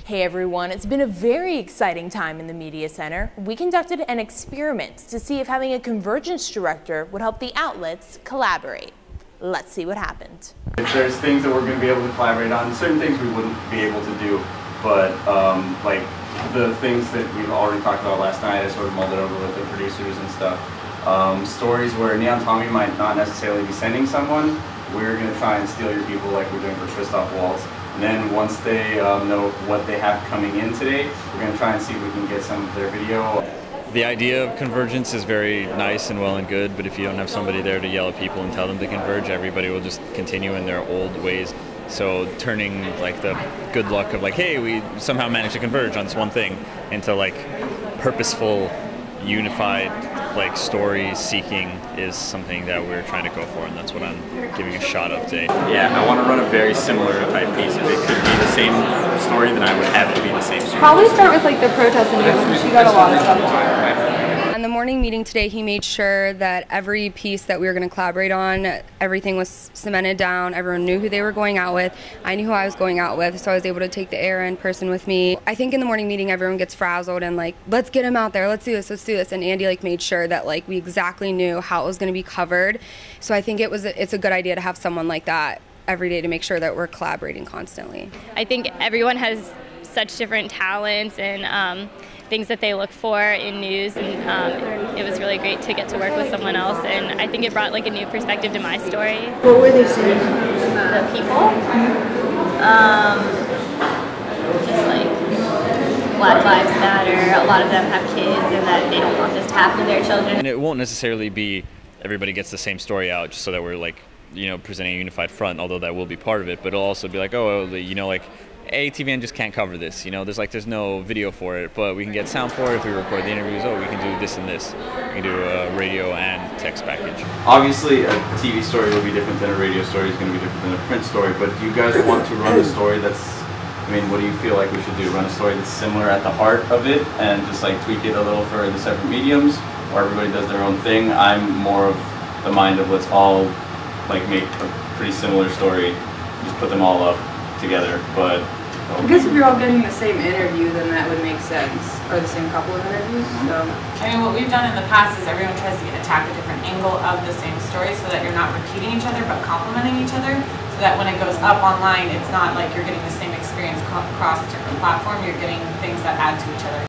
Hey everyone, it's been a very exciting time in the Media Center. We conducted an experiment to see if having a Convergence director would help the outlets collaborate. Let's see what happened. There's things that we're going to be able to collaborate on, certain things we wouldn't be able to do, but like the things that we've already talked about last night, I sort of mulled it over with the producers and stuff. Stories where Neon Tommy might not necessarily be sending someone, we're going to try and steal your people like we're doing for Christoph Waltz. And then once they know what they have coming in today, we're going to try and see if we can get some of their video. The idea of Convergence is very nice and well and good, but if you don't have somebody there to yell at people and tell them to converge, everybody will just continue in their old ways. So turning like the good luck of like, hey, we somehow managed to converge on this one thing into like purposeful, unified like story seeking is something that we're trying to go for, and that's what I'm giving a shot of today. Yeah, I want to run a very similar type piece. If it could be the same story, then I would have it be the same story. Probably start with like the protest and she got a lot of stuff. In the morning meeting today, he made sure that every piece that we were going to collaborate on, everything was cemented down. Everyone knew who they were going out with. I knew who I was going out with, so I was able to take the air in person with me. I think in the morning meeting, everyone gets frazzled and like, let's get him out there, let's do this, let's do this. And Andy like made sure that like we exactly knew how it was going to be covered. So I think it's a good idea to have someone like that every day to make sure that we're collaborating constantly. I think everyone has such different talents and things that they look for in news, and it was really great to get to work with someone else, and I think it brought like a new perspective to my story. What were they saying? The people, just like Black Lives Matter, a lot of them have kids and that they don't want this to happen to their children. And it won't necessarily be everybody gets the same story out just so that we're like, you know, presenting a unified front, although that will be part of it, but it'll also be like, oh, you know, like ATVN just can't cover this, you know, there's no video for it, but we can get sound for it if we record the interviews. Oh, we can do this and this. We can do a radio and text package. Obviously, a TV story will be different than a radio story, is going to be different than a print story, but do you guys want to run a story that's, I mean, what do you feel like we should do? Run a story that's similar at the heart of it and just like tweak it a little for the separate mediums, or everybody does their own thing? I'm more of the mind of let's all like make a pretty similar story, just put them all up together, but I guess if you're all getting the same interview, then that would make sense, or the same couple of interviews. So I mean, what we've done in the past is everyone tries to attack a different angle of the same story so that you're not repeating each other but complementing each other, so that when it goes up online, it's not like you're getting the same experience across a different platform, you're getting things that add to each other.